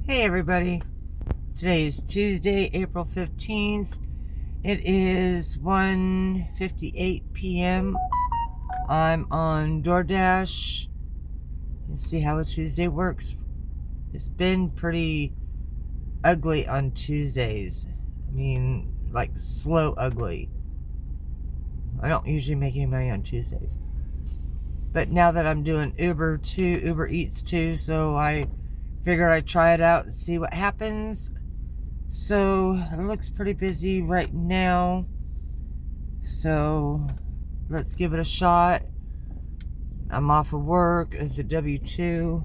Hey everybody, today is Tuesday, April 15th. It is 1:58 p.m. I'm on DoorDash. Let's see how a Tuesday works. It's been pretty ugly on Tuesdays. I mean, like slow ugly. I don't usually make any money on Tuesdays. But now that I'm doing Uber Eats too, so I figured I'd try it out and see what happens. So it looks pretty busy right now. So let's give it a shot. I'm off of work at the W-2.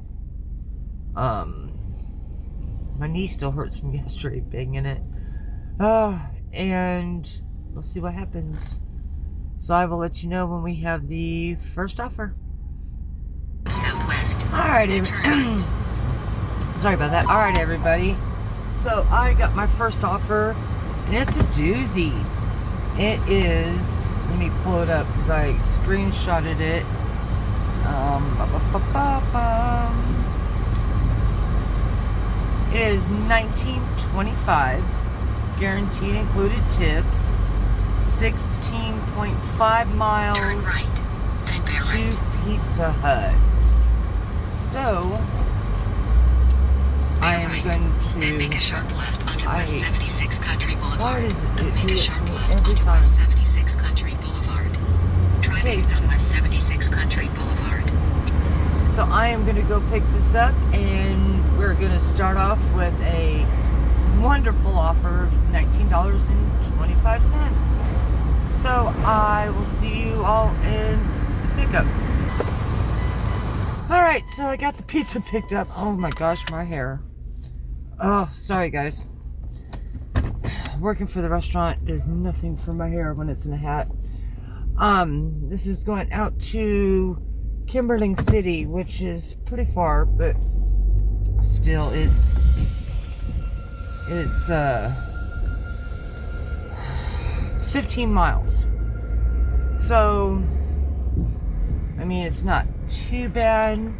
My knee still hurts from yesterday banging it. And we'll see what happens. So I will let you know when we have the first offer. Southwest. Alright, sorry about that. Alright, everybody. So I got my first offer, and it's a doozy. It is, let me pull it up because I screenshotted it. It is $19.25, guaranteed included tips, 16.5 miles Turn right, then bear to right. Pizza Hut. So I am going to... Then make a sharp left onto West 76 Country Boulevard. Why does it Make do a it sharp to me left every onto time? West 76 Country Boulevard. Drive Okay, east on West 76 Country Boulevard. So I am going to go pick this up, and we're going to start off with a wonderful offer of $19.25. So I will see you all in the pickup. Alright, so I got the pizza picked up. Oh my gosh, my hair. Oh, sorry guys. Working for the restaurant does nothing for my hair when it's in a hat. This is going out to Kimberling City, which is pretty far, but still it's 15 miles. So I mean, it's not too bad,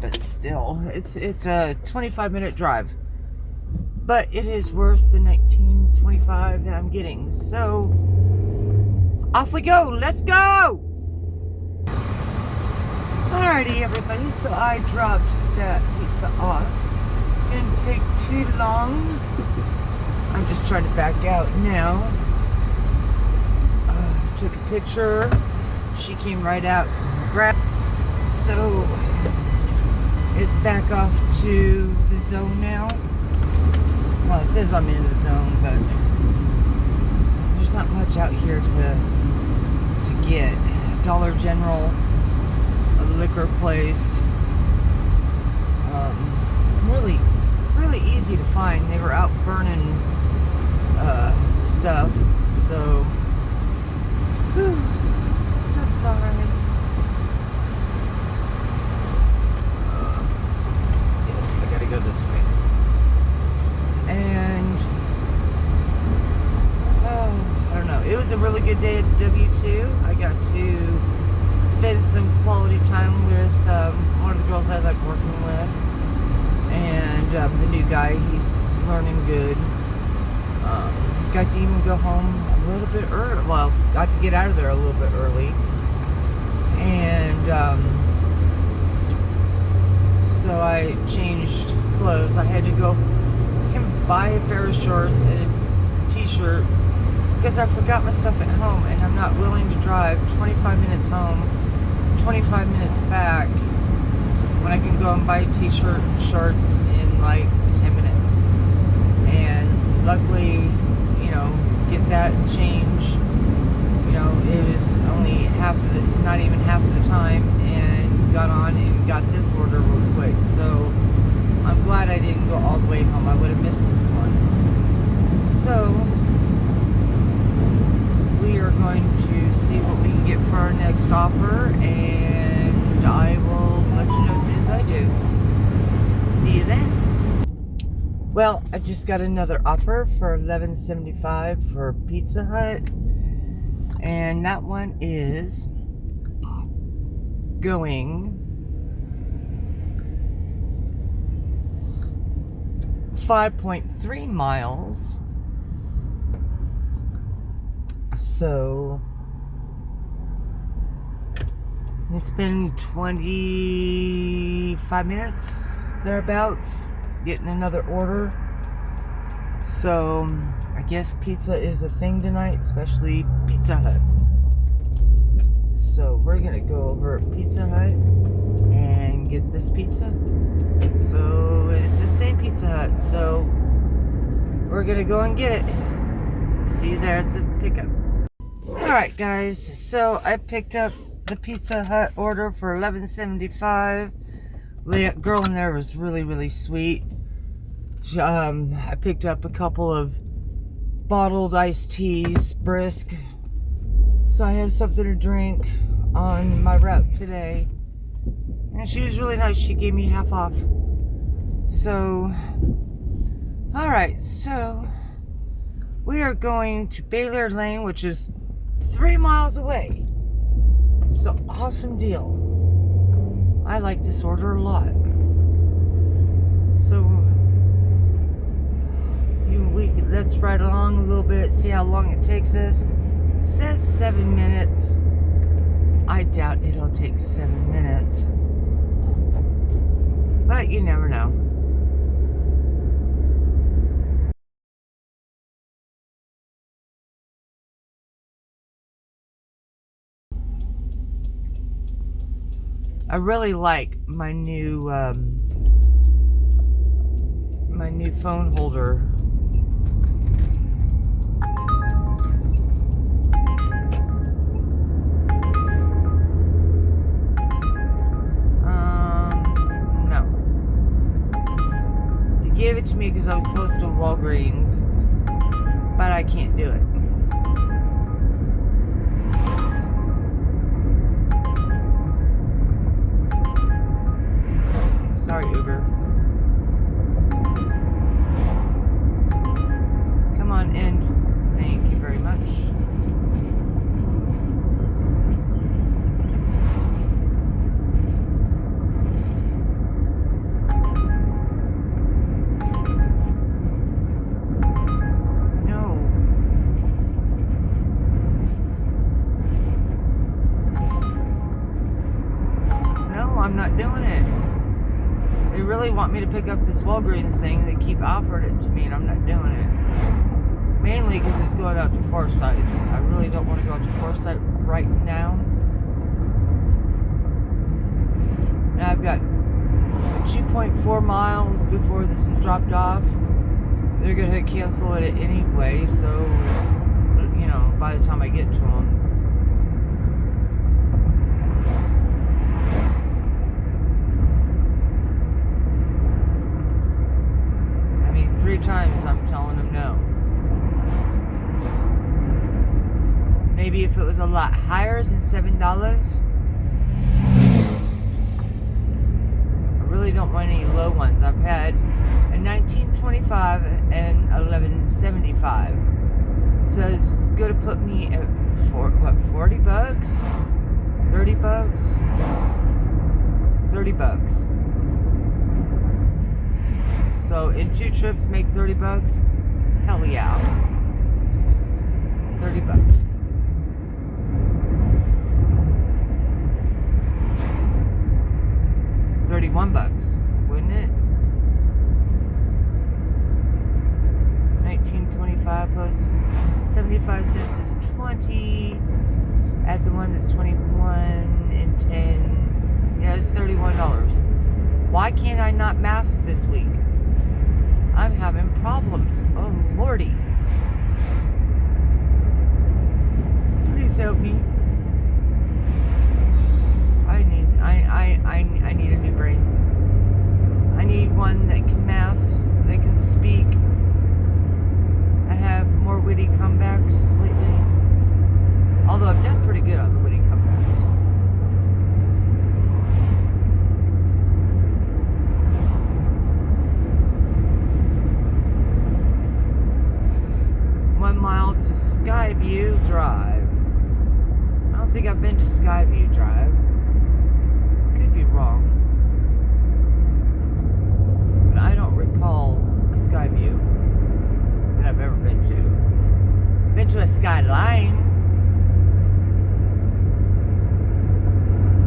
but still it's a 25-minute drive, but it is worth the $19.25 that I'm getting. So off we go. Let's go. Alrighty, everybody, so I dropped that pizza off. Didn't take too long. I'm just trying to back out now. Took a picture. She came right out and grabbed. So it's back off to the zone now. Well, it says I'm in the zone, but there's not much out here to get. Dollar General, a liquor place. Really easy to find. They were out burning stuff, so whew, stop sign. Yes, I gotta go this way. And I don't know. It was a really good day at the W-2. I got to spend some quality time with one of the girls I like working with, and the new guy. He's learning good. Got to even go home a little bit early. Well, got to get out of there a little bit early, and so I changed clothes. I had to go buy a pair of shorts and a t-shirt because I forgot my stuff at home, and I'm not willing to drive 25 minutes home, 25 minutes back, when I can go and buy a t-shirt and shorts in like 10 minutes. And luckily, get that and change, it was only not even half of the time, and got on and got this order real quick. So I'm glad I didn't go all the way home. I would have missed this one. So we are going to see what we can get for our next offer, and I will let you know as soon as I do. See you then. Well, I just got another offer for $11.75 for Pizza Hut, and that one is going 5.3 miles. So it's been 25 minutes thereabouts getting another order. So I guess pizza is a thing tonight, especially Pizza Hut. So we're gonna go over at Pizza Hut and get this pizza. So it's the same Pizza Hut, so we're gonna go and get it. See you there at the pickup. Alright guys, so I picked up the Pizza Hut order for $11.75. The girl in there was really sweet. I picked up a couple of bottled iced teas, brisk, so I have something to drink on my route today. And she was really nice. She gave me half off. So, alright, so we are going to Baylor Lane, which is 3 miles away. So, awesome deal. I like this order a lot. So, let's ride along a little bit, see how long it takes us. It says 7 minutes. I doubt it'll take 7 minutes. But you never know. I really like my new phone holder. No. He gave it to me because I was close to Walgreens, but I can't do it. Sorry, Uber. Come on in. Thank you very much. No. No, I'm not doing it. They really want me to pick up this Walgreens thing. They keep offering it to me and I'm not doing it. Mainly because it's going out to Forsyth. I really don't want to go out to Forsyth right now. And I've got 2.4 miles before this is dropped off. They're going to cancel it anyway, so, you know, by the time I get to them. I mean, 3 times I'm telling them no. Maybe if it was a lot higher than $7. I really don't want any low ones. I've had a $19.25 and $11.75. So it's going to put me at $40? $30? $30. So in 2 trips make $30? Hell yeah. $30. $31, wouldn't it? $19.25 plus 75 cents is 20. Add the one that's 21 and 10. Yeah, it's $31. Why can't I not math this week? I'm having problems. Oh lordy. Please help me. I need a new brain. I need one that can math, that can speak. I have more witty comebacks lately. Although I've done pretty good on the witty comebacks. One mile to Skyview Drive. I don't think I've been to Skyview Drive. Could be wrong. But I don't recall a Skyview Skyline.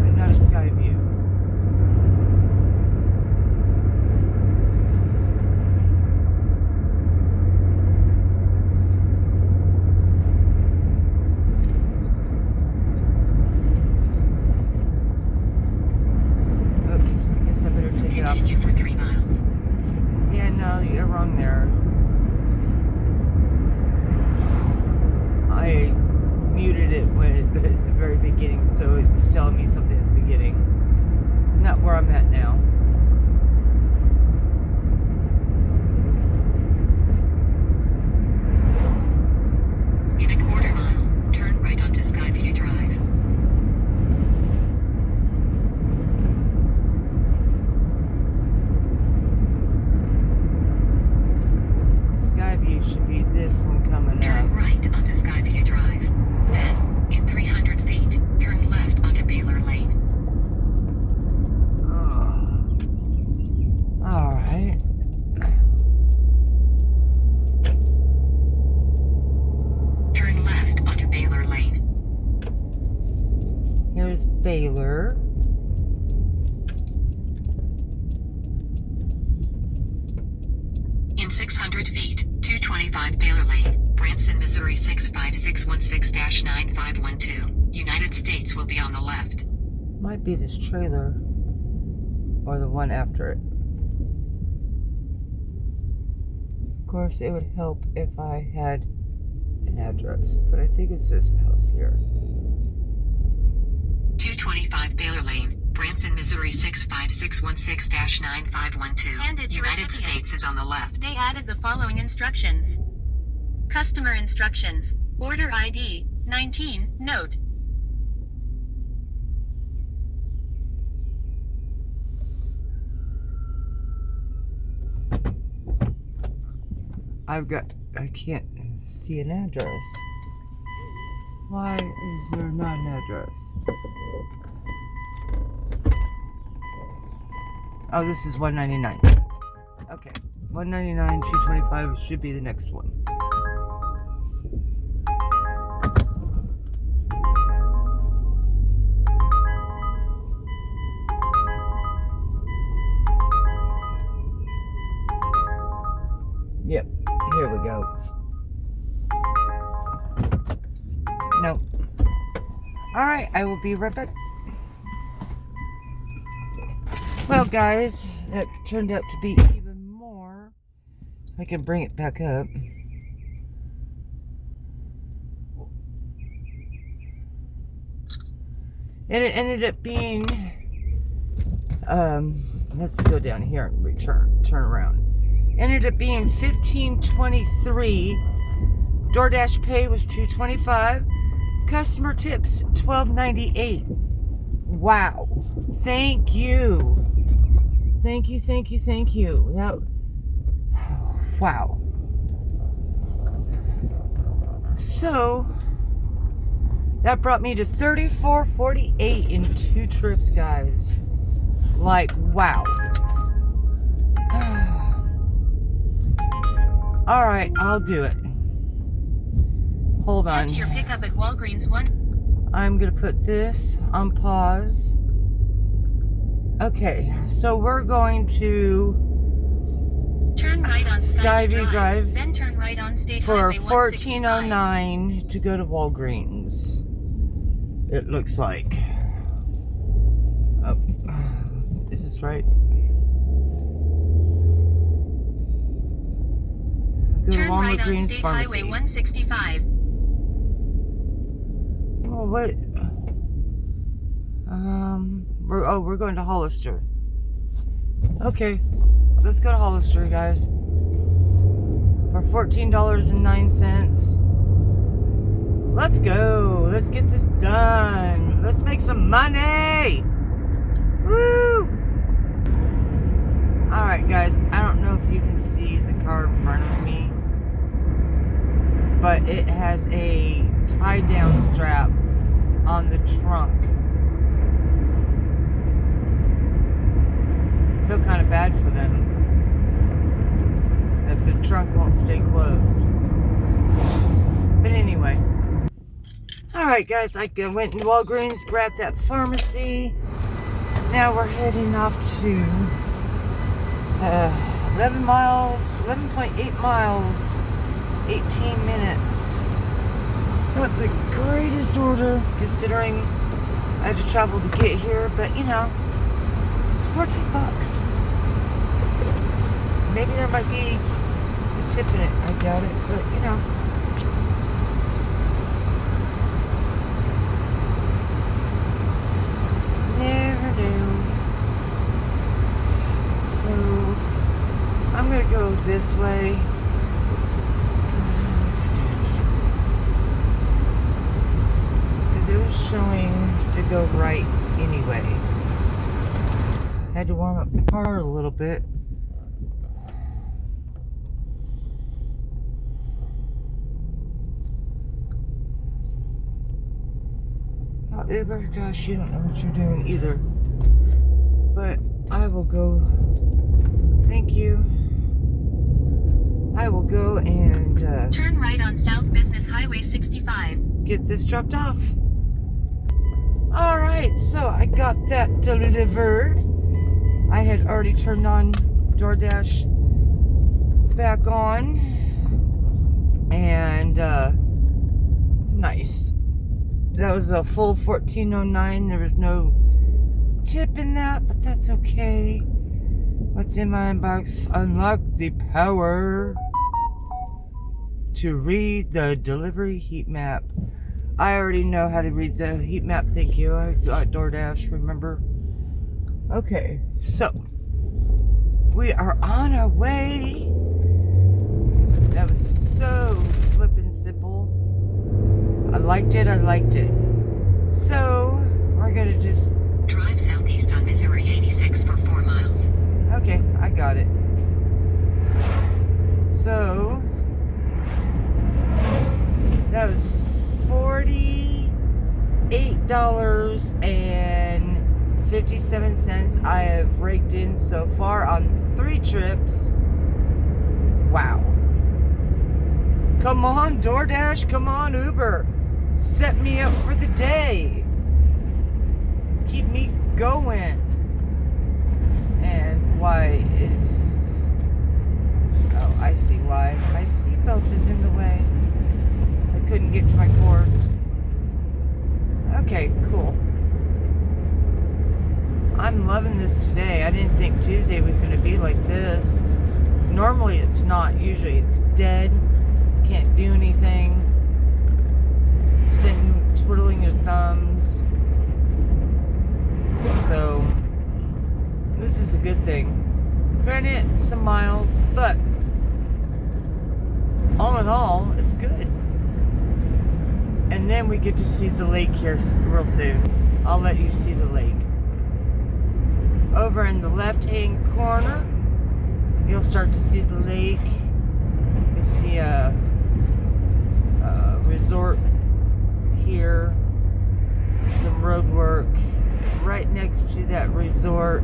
But not a Skyview. Oops, I guess I better take it off. Continue for 3 miles. Yeah, no, you're wrong there. I muted it when at the very beginning, so it was telling me something at the beginning. Not where I'm at now. In a quarter mile, turn right onto Skyview Drive. Skyview should be this one coming Turn up. right onto Skyview Drive. Then, in 300 feet, turn left onto Baylor Lane. Alright. Turn left onto Baylor Lane. Here's Baylor. In 600 feet, 225 Baylor Lane, Branson, Missouri 65616-9512. United States will be on the left. Might be this trailer. Or the one after it. Of course, it would help if I had an address. But I think it's this house here. 225 Baylor Lane, Branson, Missouri 65616-9512. Handed to United recipient. States is on the left. They added the following instructions. Customer instructions. Order ID 19. Note. I can't see an address. Why is there not an address? Oh, this is 199. Okay. 199, 225 should be the next one. Yep, here we go. No. Alright, I will be right back. Well, guys, that turned out to be even more. I can bring it back up. And it ended up being, let's go down here and turn around. Ended up being $15.23. DoorDash pay was $2.25. Customer tips $12.98. Wow. Thank you. Thank you, thank you, thank you. That, wow. So that brought me to $34.48 in 2 trips, guys. Like, wow. All right, I'll do it. Hold on. Head to your pickup at Walgreens 1. I'm gonna put this on pause. Okay, so we're going to Turn right on Skyview Drive Then turn right on State for Highway 165. $14.09 to go to Walgreens. It looks like. Oh, is this right? Go to Turn Walmart right on Greens State Pharmacy. Highway 165. Oh, what? We're going to Hollister. Okay, let's go to Hollister, guys. For $14.09. Let's go. Let's get this done. Let's make some money. Woo! Alright, guys. I don't know if you can see the car in front of me, but it has a tie-down strap on the trunk. I feel kind of bad for them that the trunk won't stay closed. But anyway. Alright guys, I went in Walgreens, grabbed that pharmacy. Now we're heading off to 11 miles, 11.8 miles, 18 minutes. Not the greatest order considering I had to travel to get here, but you know, it's $14. Maybe there might be a tip in it, I doubt it, but you know. Never knew. So I'm gonna go this way. Because it was showing to go right anyway. Had to warm up the car a little bit. Uber, gosh, you don't know what you're doing either. But I will go. Thank you. I will go and Turn right on South Business Highway 65. get this dropped off. Alright, so I got that delivered. I had already turned on DoorDash back on. And nice. That was a full $14.09. There was no tip in that, but that's okay. What's in my inbox? Unlock the power to read the delivery heat map. I already know how to read the heat map. Thank you. I got DoorDash, remember? Okay, so we are on our way. That was so flippin' simple. I liked it. So, we're gonna just... Drive southeast on Missouri 86 for 4 miles. Okay, I got it. So, that was $48.57 I have raked in so far on 3 trips. Wow. Come on, DoorDash. Come on, Uber. Set me up for the day. Keep me going. And why is... Oh, I see why. My seatbelt is in the way. I couldn't get to my cord. Okay, cool. I'm loving this today. I didn't think Tuesday was going to be like this. Normally it's not. Usually it's dead. Can't do anything. Sitting, twiddling your thumbs. So, this is a good thing. Granted, some miles, but all in all, it's good. And then we get to see the lake here real soon. I'll let you see the lake. Over in the left-hand corner, you'll start to see the lake. You'll see a resort here, some road work. Right next to that resort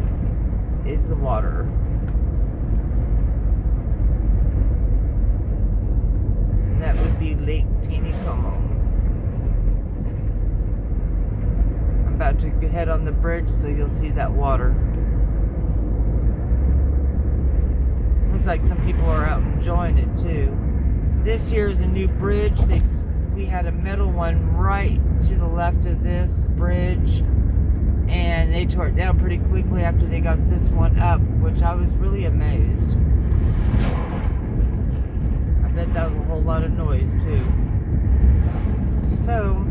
is the water. And that would be Lake Taneycomo. I'm about to head on the bridge so you'll see that water. Looks like some people are out enjoying it too. This here is a new bridge. We had a metal one right to the left of this bridge, and they tore it down pretty quickly after they got this one up, which I was really amazed. I bet that was a whole lot of noise too. So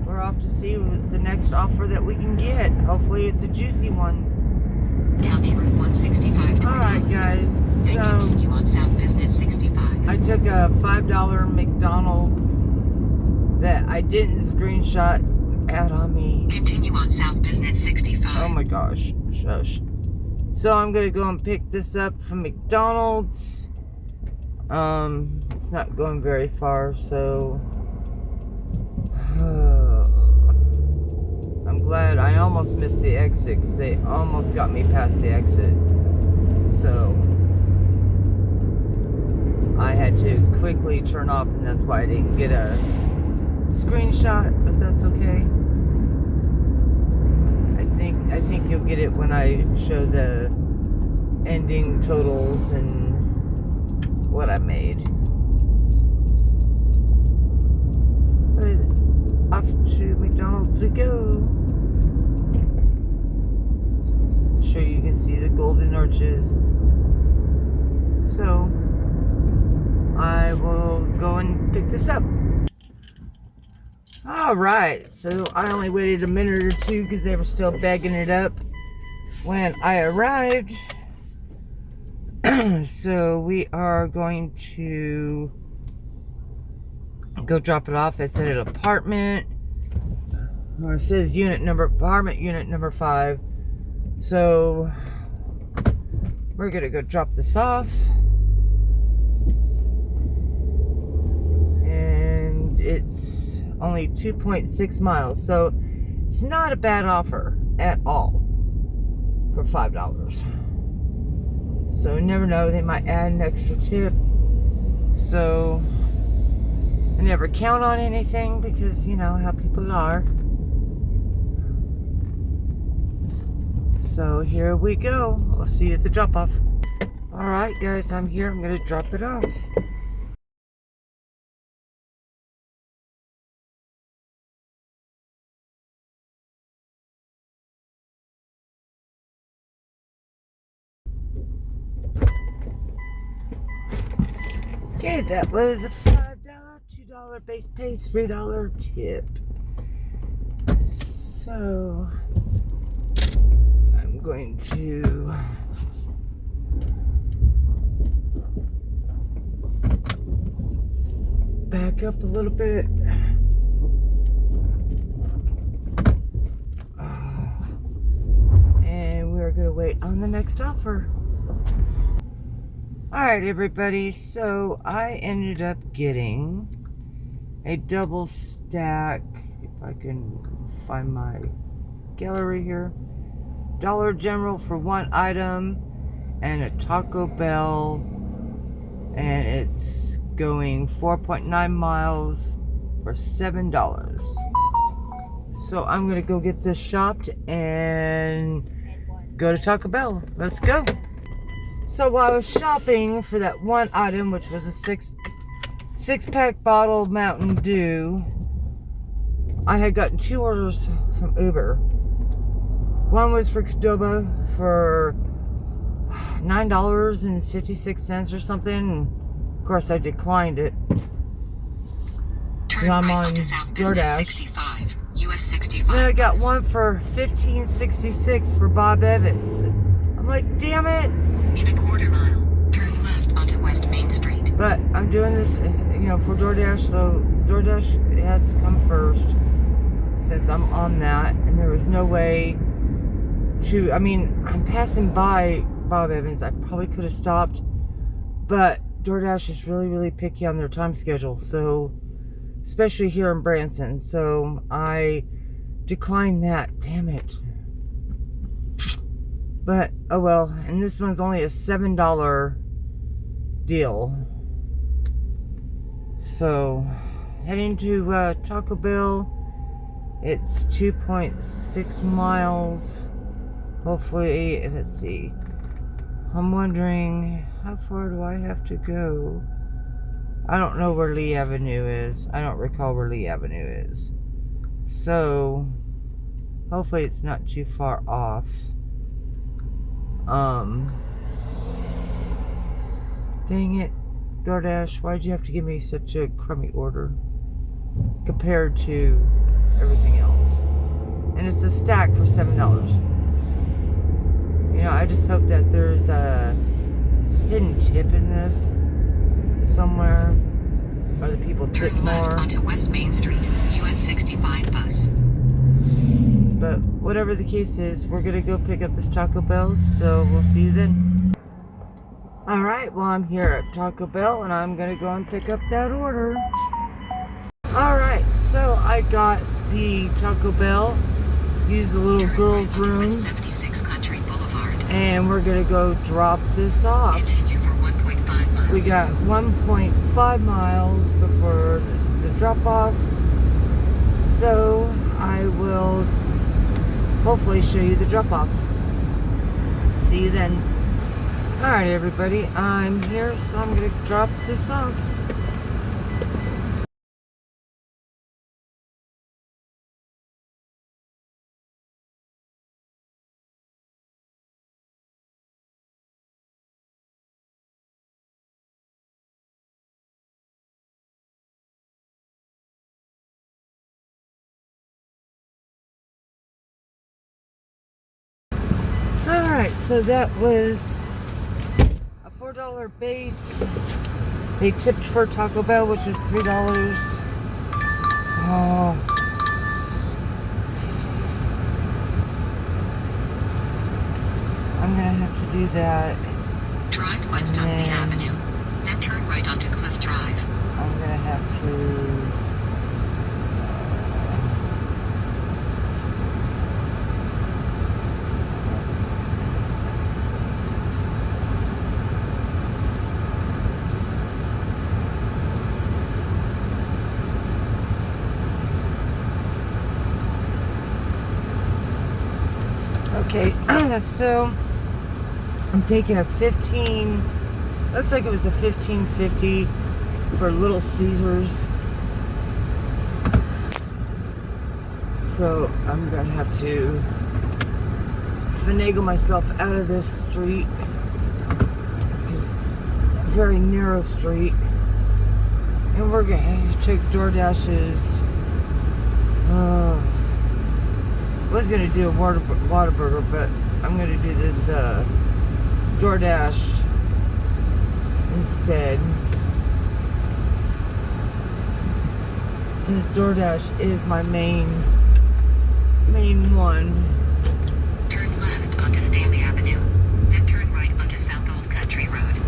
we're off to see the next offer that we can get. Hopefully it's a juicy one. County Route 165 toward Alright guys, Then so continue on South Business 65. I took a $5 McDonald's that I didn't screenshot out on me. Continue on South Business 65. Oh my gosh, shush. So I'm gonna go and pick this up from McDonald's. It's not going very far, so I'm glad. I almost missed the exit because they almost got me past the exit. So I had to quickly turn off, and that's why I didn't get a screenshot, but that's okay. I think you'll get it when I show the ending totals and what I made. But off to McDonald's we go. Sure you can see the golden arches. So I will go and pick this up. Alright, so I only waited a minute or two because they were still bagging it up when I arrived. So we are going to go drop it off. It's at an apartment, or it says apartment unit number 5. So we're gonna go drop this off, and it's only 2.6 miles, so it's not a bad offer at all for $5. So you never know, they might add an extra tip. So I never count on anything because you know how people are. So here we go. I'll see you at the drop off. Alright guys, I'm here. I'm gonna drop it off. Okay, that was a $5, $2 base pay, $3 tip. So I'm going to back up a little bit. And we're going to wait on the next offer. Alright everybody, so I ended up getting a double stack, if I can find my gallery here, Dollar General for one item, and a Taco Bell, and it's going 4.9 miles for $7. So I'm gonna go get this shopped and go to Taco Bell. Let's go. So while I was shopping for that one item, which was a six-pack bottle of Mountain Dew, I had gotten 2 orders from Uber. One was for Qdoba for $9.56 or something. And of course, I declined it. Turn I'm right on onto South Business DoorDash. 65, US 65. Then I got bus. one for $15.66 for Bob Evans. I'm like, damn it! In a quarter mile, turn left onto West Main Street. But I'm doing this, you know, for DoorDash, so DoorDash has to come first since I'm on that, and there was no way to, I mean, I'm passing by Bob Evans. I probably could have stopped, but DoorDash is really, really picky on their time schedule, so, especially here in Branson, so I declined that, damn it. But, oh well, and this one's only a $7 deal. So, heading to Taco Bell. It's 2.6 miles. Hopefully, let's see. I'm wondering, how far do I have to go? I don't know where Lee Avenue is. I don't recall where Lee Avenue is. So, hopefully it's not too far off. Dang it, DoorDash, why'd you have to give me such a crummy order compared to everything else? And it's a stack for $7. You know, I just hope that there's a hidden tip in this somewhere, or the people tip Turn left more. onto West Main Street, US 65 bus. But whatever the case is, we're gonna go pick up this Taco Bell, so we'll see you then. Alright, well I'm here at Taco Bell and I'm gonna go and pick up that order. Alright, so I got the Taco Bell, use the little Turn girl's right onto room, West 76 Country Boulevard. and we're gonna go drop this off. Continue for 1.5 miles. We got 1.5 miles before the drop-off. So I will hopefully show you the drop-off. See you then. Alright everybody, I'm here, so I'm going to drop this off. Alright, so that was a $4 base. They tipped for Taco Bell, which was $3. Oh. I'm gonna have to do that. Drive west on Lee Avenue, then turn right onto Cliff Drive. I'm gonna have to okay, so I'm taking a 15, looks like it was a 15.50 for Little Caesars. So I'm gonna have to finagle myself out of this street because it's a very narrow street. And we're gonna take DoorDash's was gonna do a Whataburger, but I'm gonna do this DoorDash instead, since DoorDash is my main one. Turn left onto Stanley Avenue, then turn right onto South Old Country Road.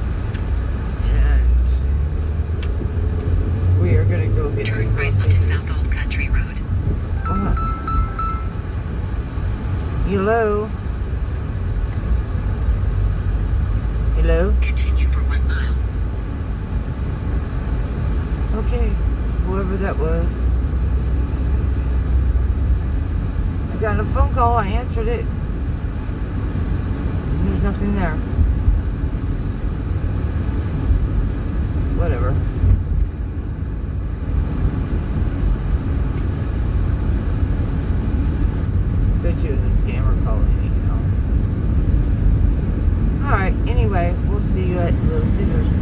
And we are gonna go get Turn this right onto South Old Country Road. Hello? Hello? Continue for 1 mile. Okay, whoever that was. I got a phone call, I answered it. There's nothing there. Whatever. Bet you it was a scammer calling anyhow. Alright, anyway, we'll see you at Little Caesars.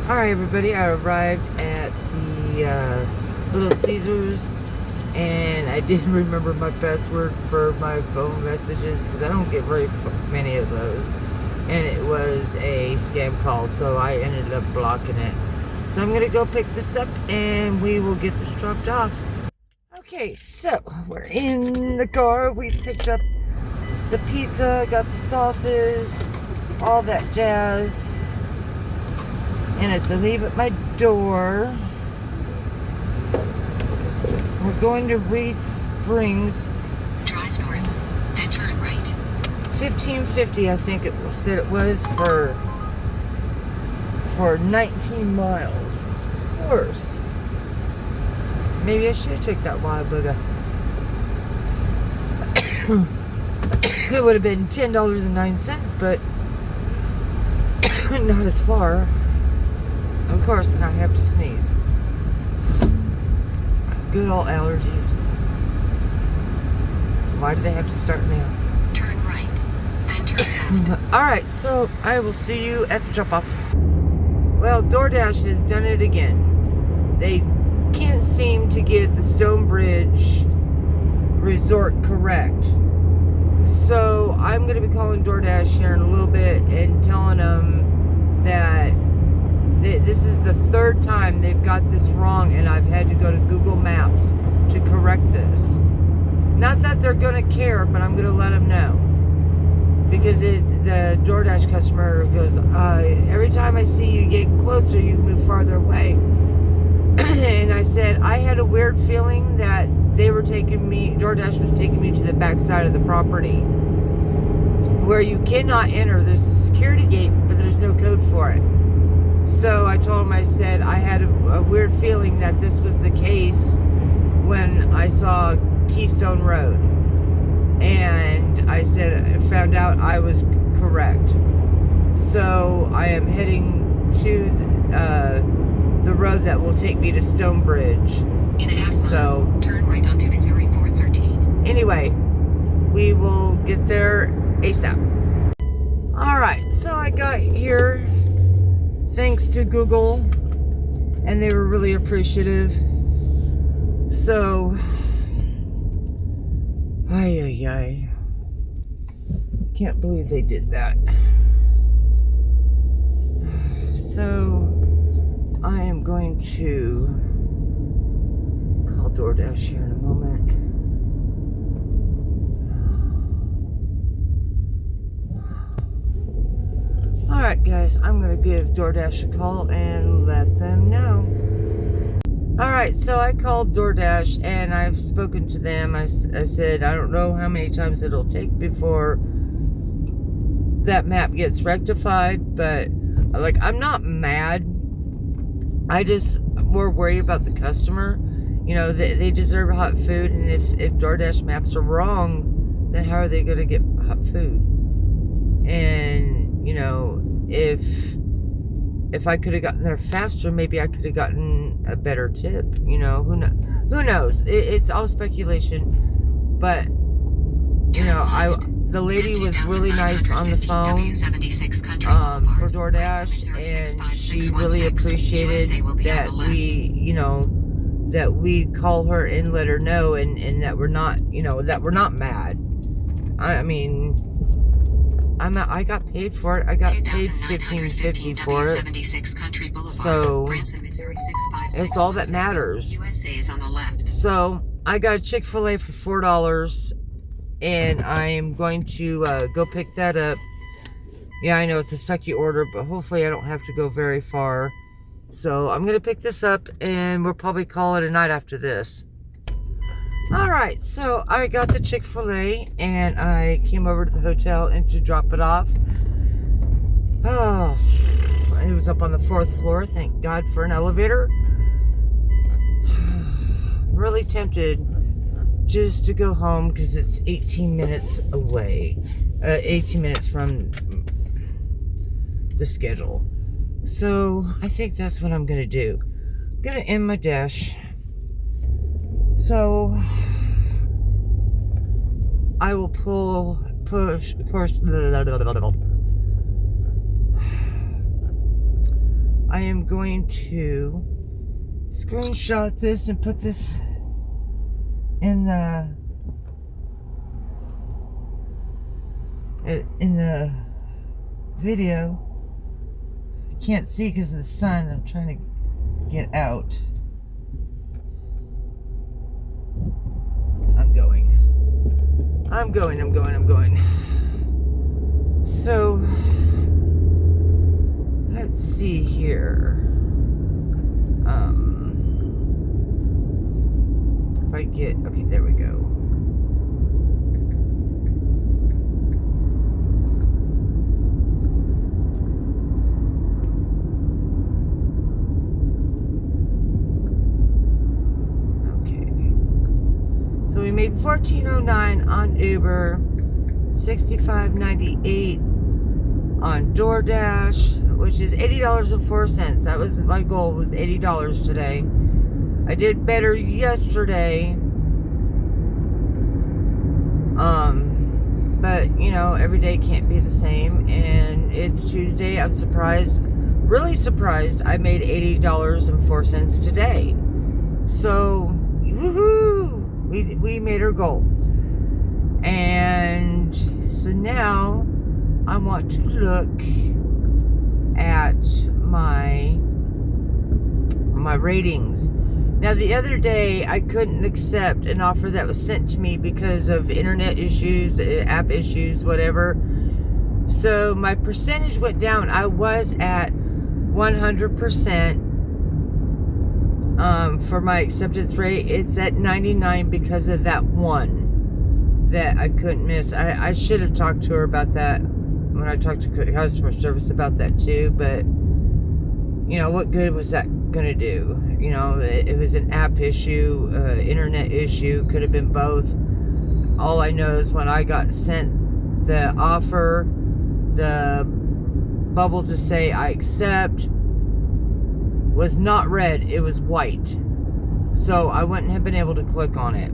Alright everybody, I arrived at the Little Caesars, and I didn't remember my password for my phone messages because I don't get very many of those, and it was a scam call, so I ended up blocking it. So I'm gonna go pick this up and we will get this dropped off. Okay, so we're in the car. We picked up the pizza, got the sauces, all that jazz, and it's to leave at my door. We're going to Reed Springs. Drive north, then turn right. $15.50, I think it said it was for 19 miles. Of course. Maybe I should have took that wild booger. It would have been $10.09, but not as far. Of course, then I have to sneeze. Good old allergies. Why do they have to start now? Turn right, then turn left. Alright, so I will see you at the drop-off. Well, DoorDash has done it again. They can't seem to get the Stonebridge Resort correct. So I'm going to be calling DoorDash here in a little bit and telling them that this is the third time they've got this wrong, and I've had to go to Google Maps to correct this. Not that they're going to care, but I'm going to let them know. Because the DoorDash customer goes, every time I see you get closer, you move farther away. And I said, I had a weird feeling that DoorDash was taking me to the back side of the property where you cannot enter. There's a security gate, but there's no code for it. So told him, I said, I had a weird feeling that this was the case when I saw Keystone Road. And I said, I found out I was correct. So I am heading to the road that will take me to Stonebridge. In a half mile, So, turn right onto Missouri 413. anyway, we will get there ASAP. Alright, so I got here thanks to Google, and they were really appreciative. So, ay. Can't believe they did that. So, I am going to call DoorDash here in a moment. Alright guys, I'm going to give DoorDash a call and let them know. Alright, so I called DoorDash and I've spoken to them. I said, I don't know how many times it'll take before that map gets rectified, but like, I'm not mad. I just more worried about the customer. You know, they deserve hot food, and if DoorDash maps are wrong, then how are they going to get hot food? And, you know, if I could have gotten there faster, maybe I could have gotten a better tip. You know, who knows? It's all speculation. But, you know, the lady was really nice on the phone for DoorDash, and she really appreciated that we call her and let her know, and that we're not, you know, that we're not mad. I mean, I got paid for it. I got paid $15.50 for it. So it's all that matters. So I got a Chick-fil-A for $4, and I am going to go pick that up. Yeah, I know it's a sucky order, but hopefully I don't have to go very far. So I'm going to pick this up, and we'll probably call it a night after this. Alright, so I got the Chick-fil-A, and I came over to the hotel and to drop it off. Oh, it was up on the 4th floor. Thank God for an elevator. Really tempted just to go home because it's 18 minutes away. 18 minutes from the schedule. So I think that's what I'm going to do. I'm going to end my dash. So I will push, of course, I am going to screenshot this and put this in the video. I can't see because of the sun. I'm trying to get out. I'm going. So, let's see here. If I get, okay, there we go. So we made $14.09 on Uber, $65.98 on DoorDash, which is $80.04. That was my goal, was $80 today. I did better yesterday. But you know, every day can't be the same, and it's Tuesday. I'm surprised, really surprised, I made $80.04 today. So, woohoo! We made our goal. And so now I want to look at my ratings. Now the other day I couldn't accept an offer that was sent to me because of internet issues, app issues, whatever. So my percentage went down. I was at 100%. For my acceptance rate, it's at 99 because of that one that I couldn't miss. I should have talked to her about that when I talked to customer service about that too, but what good was that going to do? It was an app issue, internet issue, could have been both. All I know is when I got sent the offer, the bubble to say I accept was not red, it was white. So I wouldn't have been able to click on it.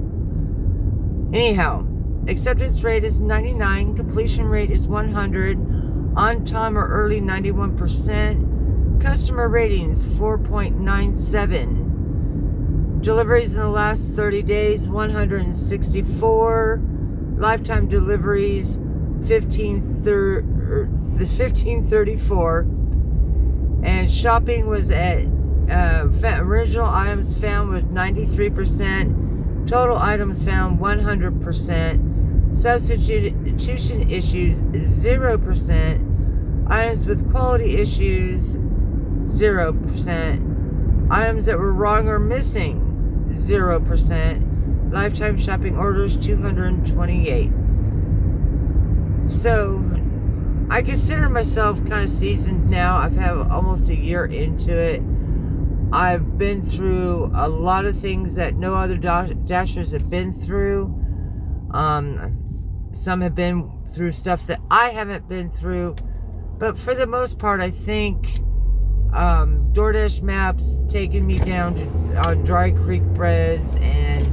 Anyhow, acceptance rate is 99, completion rate is 100, on time or early 91%, customer ratings 4.97, deliveries in the last 30 days 164, lifetime deliveries 1534, and shopping was at original items found was 93%, total items found 100%, substitution issues 0%, items with quality issues 0%, items that were wrong or missing 0%, lifetime shopping orders 228. So I consider myself kind of seasoned now. I've had almost a year into it. I've been through a lot of things that no other dashers have been through. Some have been through stuff that I haven't been through. But for the most part, I think DoorDash Maps taking me down on Dry Creek Breads and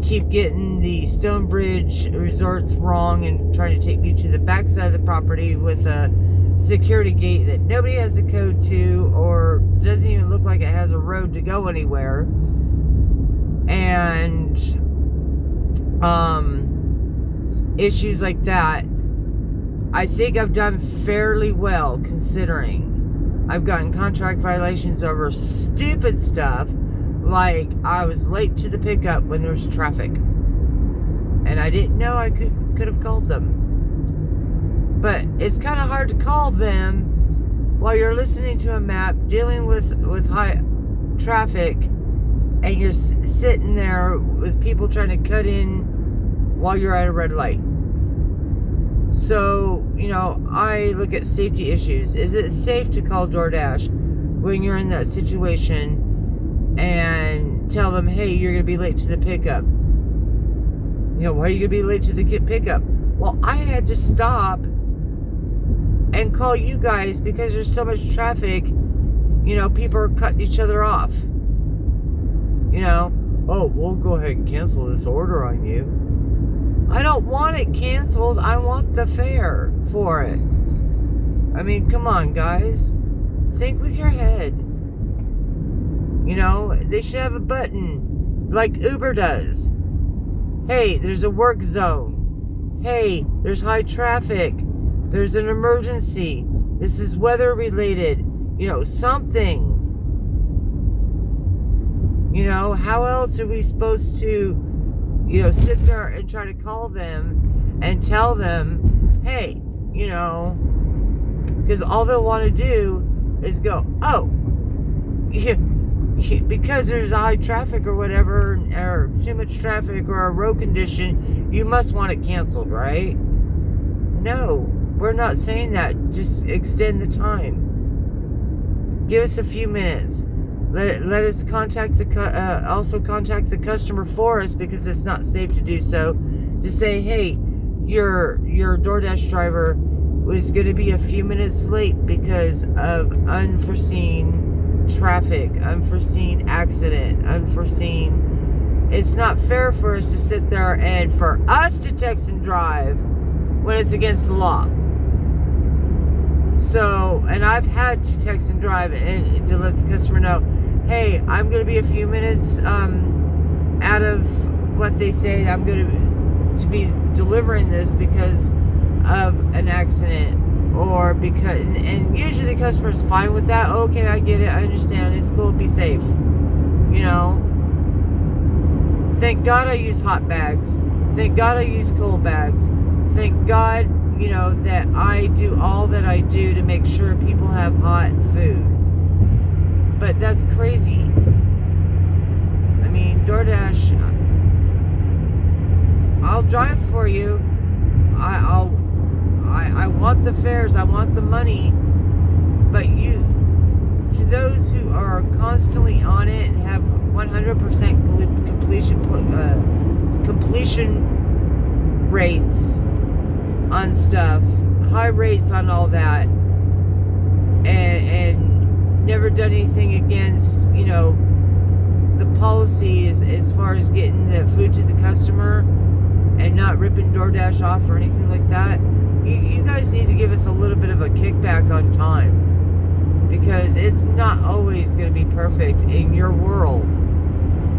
keep getting the Stonebridge resorts wrong and trying to take me to the backside of the property with a security gate that nobody has a code to or doesn't even look like it has a road to go anywhere, and issues like that. I think I've done fairly well considering I've gotten contract violations over stupid stuff like I was late to the pickup when there was traffic and I didn't know I could have called them. But it's kind of hard to call them while you're listening to a map, dealing with high traffic, and you're sitting there with people trying to cut in while you're at a red light. So, I look at safety issues. Is it safe to call DoorDash when you're in that situation and tell them, hey, you're going to be late to the pickup? Why are you going to be late to the pickup? Well, I had to stop and call you guys because there's so much traffic. People are cutting each other off. Oh, we'll go ahead and cancel this order on you. I don't want it canceled. I want the fare for it. I mean, come on, guys. Think with your head. They should have a button like Uber does. Hey, there's a work zone. Hey, there's high traffic. There's an emergency. This is weather related. Something. How else are we supposed to, sit there and try to call them and tell them, hey, because all they'll want to do is go, oh, because there's high traffic or whatever, or too much traffic or a road condition, you must want it canceled, right? No. We're not saying that. Just extend the time. Give us a few minutes. Let us contact also contact the customer for us because it's not safe to do so. To say, hey, your DoorDash driver was going to be a few minutes late because of unforeseen traffic, unforeseen accident, unforeseen. It's not fair for us to sit there and for us to text and drive when it's against the law. So, and I've had to text and drive and to let the customer know, hey, I'm going to be a few minutes out of what they say I'm going to be delivering this because of an accident or because, and usually the customer's fine with that. Okay, I get it. I understand. It's cool. Be safe. Thank God I use hot bags. Thank God I use cold bags. Thank God, that I do all that I do to make sure people have hot food. But that's crazy. I mean, DoorDash, I'll drive for you. I want the fares. I want the money. But to to those who are constantly on it and have 100% completion rates on stuff, high rates on all that, and never done anything against, you know, the policy as far as getting the food to the customer and not ripping DoorDash off or anything like that. You guys need to give us a little bit of a kickback on time, because it's not always going to be perfect in your world.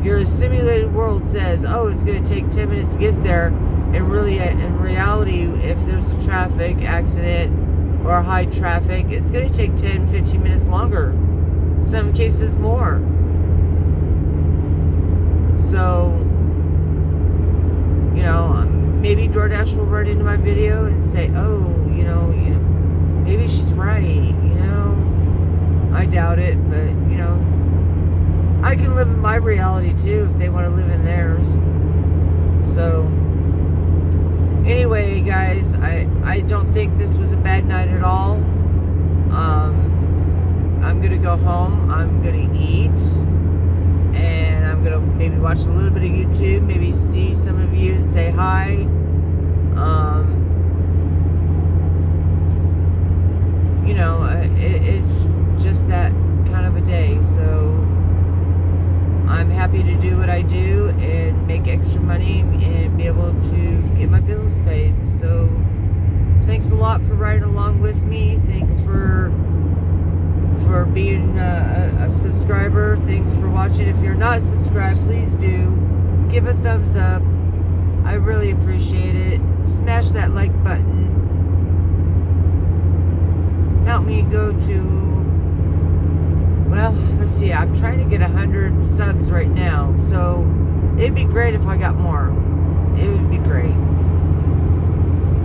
Your simulated world says, oh, it's going to take 10 minutes to get there, and really, in reality, if there's a traffic accident or high traffic, it's going to take 10, 15 minutes longer. Some cases more. So, you know, maybe DoorDash will run into my video and say, oh, you know, maybe she's right, you know. I doubt it, but, you know, I can live in my reality too if they want to live in theirs. So, anyway, guys, I don't think this was a bad night at all. I'm going to go home. I'm going to eat. And I'm going to maybe watch a little bit of YouTube. Maybe see some of you and say hi. You know, it's just that kind of a day. So I'm happy to do what I do and make extra money and be able to get my bills paid. So thanks a lot for riding along with me. Thanks for being a subscriber. Thanks for watching. If you're not subscribed, please do give a thumbs up. I really appreciate it. Smash that like button. Help me go to, well, let's see, I'm trying to get 100 subs right now, so it'd be great if I got more. It would be great.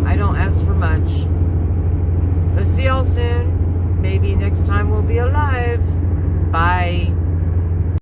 I don't ask for much. But see y'all soon. Maybe next time we'll be alive. Bye.